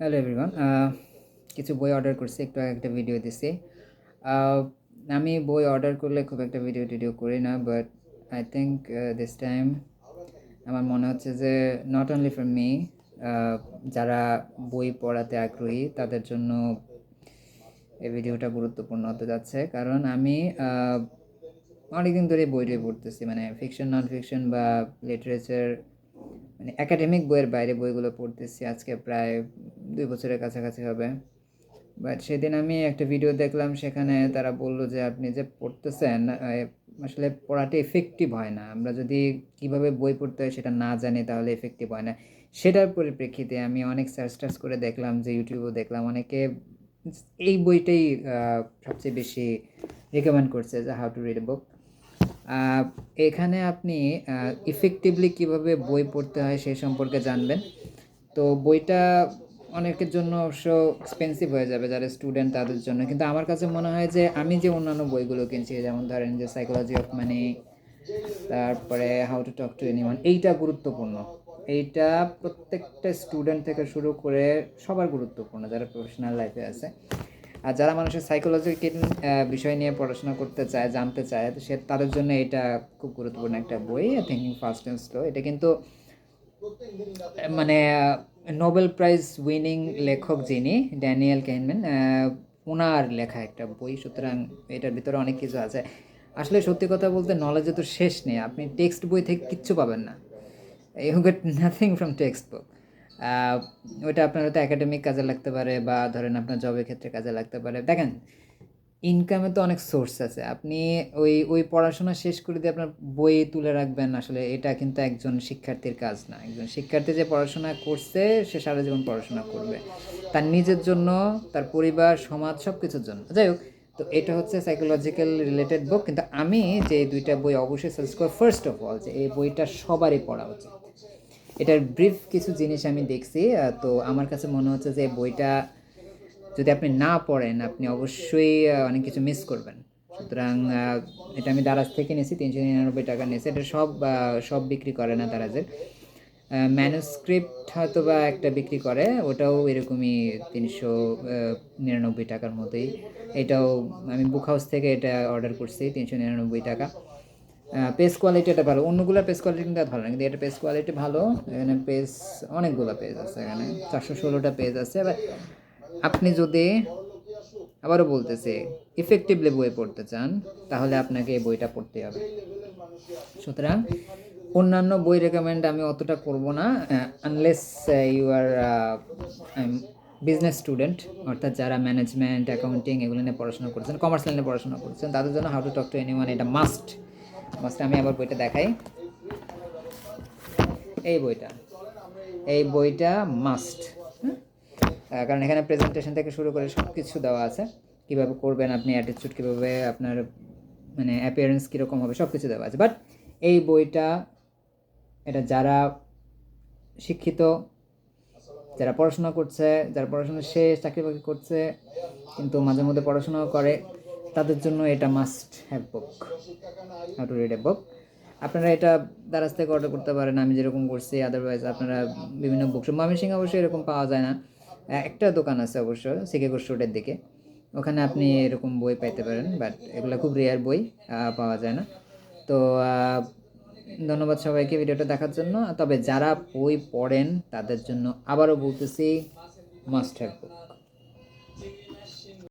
Hello everyone, কিছু বই order করছি, একটু আগে একটা ভিডিও দিছি। আহ, আমি বই অর্ডার করলে খুব একটা ভিডিও টিডিও করি না, but I think this time আমার মনে হচ্ছে যে নট অনলি ফর মি, যারা বই পড়াতে আগ্রহী তাদের জন্য এই ভিডিওটা গুরুত্বপূর্ণ হতে যাচ্ছে। কারণ আমি অনেকদিন ধরে বই পড়তেছি, মানে ফিকশন, নন ফিকশন বা লিটারেচার, মানে একাডেমিক বইয়ের বাইরে বইগুলো পড়তেছি আজকে প্রায় 2 বছরের কাছাকাছি হবে। বাট সেদিন আমি একটা ভিডিও দেখলাম, সেখানে তারা বললো যে আপনি যে পড়তেছেন আসলে পড়াটা এফেক্টিভ হয় না। আমরা যদি কিভাবে বই পড়তে হয় সেটা না জানি তাহলে এফেক্টিভ হয় না। সেটার পরিপ্রেক্ষিতে আমি অনেক সার্চ টার্চ করে দেখলাম, যে ইউটিউবেও দেখলাম অনেকে এই বইটাই সবচেয়ে বেশি রেকমেন্ড করছে, যে হাউ টু রিড এ বুক। এখানে আপনি ইফেক্টিভলি কিভাবে বই পড়তে হয় সেই সম্পর্কে জানবেন। তো বইটা অনেকের জন্য অবশ্য এক্সপেন্সিভ হয়ে যাবে, যারা স্টুডেন্ট তাদের জন্য। কিন্তু আমার কাছে মনে হয় যে আমি যে অন্যান্য বইগুলো কিনছি, যেমন ধরেন যে সাইকোলজি অফ মানি, তারপরে how to talk to anyone, এইটা গুরুত্বপূর্ণ। এইটা প্রত্যেকটা স্টুডেন্ট থেকে শুরু করে সবার গুরুত্বপূর্ণ, যারা প্রফেশনাল লাইফে আছে। আর যারা মানুষের সাইকোলজিক্যাল বিষয় নিয়ে পড়াশোনা করতে চায়, জানতে চায়, তো তাদের জন্য এটা খুব গুরুত্বপূর্ণ একটা বই, থিঙ্কিং ফাস্ট অ্যান্ড স্লো। এটা কিন্তু মানে নোবেল প্রাইজ উইনিং লেখক যিনি, ড্যানিয়েল কাহনেম্যান, ওনার লেখা একটা বই। সুতরাং এটার ভিতরে অনেক কিছু আছে। আসলে সত্যি কথা বলতে নলেজে তো শেষ নেই, আপনি টেক্সট বই থেকে কিচ্ছু পাবেন না। You get nothing from textbook. ওইটা আপনার হয়তো একাডেমিক কাজে লাগতে পারে, বা ধরেন আপনার জবের ক্ষেত্রে কাজে লাগতে পারে। দেখেন, ইনকামে তো অনেক সোর্স আছে। আপনি ওই ওই পড়াশোনা শেষ করে দিয়ে আপনার বই তুলে রাখবেন, আসলে এটা কিন্তু একজন শিক্ষার্থীর কাজ না। একজন শিক্ষার্থী যে পড়াশোনা করছে, সে সারা জীবন পড়াশোনা করবে, তার নিজের জন্য, তার পরিবার, সমাজ, সব কিছুর জন্য। যাই হোক, তো এটা হচ্ছে সাইকোলজিক্যাল রিলেটেড বুক। কিন্তু আমি যে দুইটা বই অবশ্যই সাজেস্ট করব, ফার্স্ট অফ অল, যে এই বইটা সবারই পড়া উচিত। এটার ব্রিফ কিছু জিনিস আমি দেখছি, তো আমার কাছে মনে হচ্ছে যে বইটা যদি আপনি না পড়েন, আপনি অবশ্যই অনেক কিছু মিস করবেন। সুতরাং এটা আমি দারাজ থেকে নিয়েছি, 399 টাকা নিয়েছি। এটা সব বিক্রি করে না দারাজের। ম্যানুস্ক্রিপ্ট হয়তো বা একটা বিক্রি করে, ওটাও এরকমই 399 টাকার মতোই। এটাও আমি বুক হাউস থেকে এটা অর্ডার করছি, 399 টাকা। পেজ কোয়ালিটি এটা ভালো, অন্যগুলোর পেজ কোয়ালিটি কিন্তু ভালো না, কিন্তু এটা পেজ কোয়ালিটি ভালো। এখানে পেজ অনেকগুলো পেজ আছে, এখানে 416টা পেজ আছে। এবার আপনি যদি, আবারও বলতেছি, ইফেক্টিভলি বই পড়তে চান, তাহলে আপনাকে এই বইটা পড়তে হবে। সুতরাং অন্যান্য বই রেকমেন্ড আমি অতটা করব না, unless you are business student, অর্থাৎ যারা ম্যানেজমেন্ট, অ্যাকাউন্টিং এগুলো নিয়ে পড়াশোনা করছেন, কমার্স লাইনে পড়াশোনা করছেন, তাদের জন্য how to talk to anyone এটা মাস্ট। আমি আবার বইটা দেখাই, এই বইটা, এই বইটা মাস্ট। কারণ এখানে প্রেজেন্টেশন থেকে শুরু করে সব কিছু দেওয়া আছে, কীভাবে করবেন আপনি, অ্যাটিটিউড কীভাবে, আপনার মানে অ্যাপিয়ারেন্স কীরকম হবে, সব কিছু দেওয়া আছে। বাট এই বইটা, এটা যারা শিক্ষিত, যারা পড়াশোনা করছে, যারা পড়াশোনা শেষ, চাকরি বাকরি করছে, কিন্তু মাঝে মধ্যে পড়াশোনাও করে, তাদের জন্য এটা must have book, how to read a book. আপনারা এটা দারাজ থেকে অর্ডার করতে পারেন, আমি যেরকম করছি। আদারওয়াইজ আপনারা বিভিন্ন বুক শপ, ময়মনসিংহে অবশ্যই এরকম পাওয়া যায় না, একটা দোকান আছে অবশ্য সিকেগোস রোডের দিকে, ওখানে আপনি এরকম বই পাইতে পারেন। বাট এগুলো খুব রেয়ার বই, পাওয়া যায় না। তো ধন্যবাদ সবাইকে ভিডিওটা দেখার জন্য। তবে যারা বই পড়েন তাদের জন্য আবারও বলতেছি, মাস্ট হ্যাভ বুক।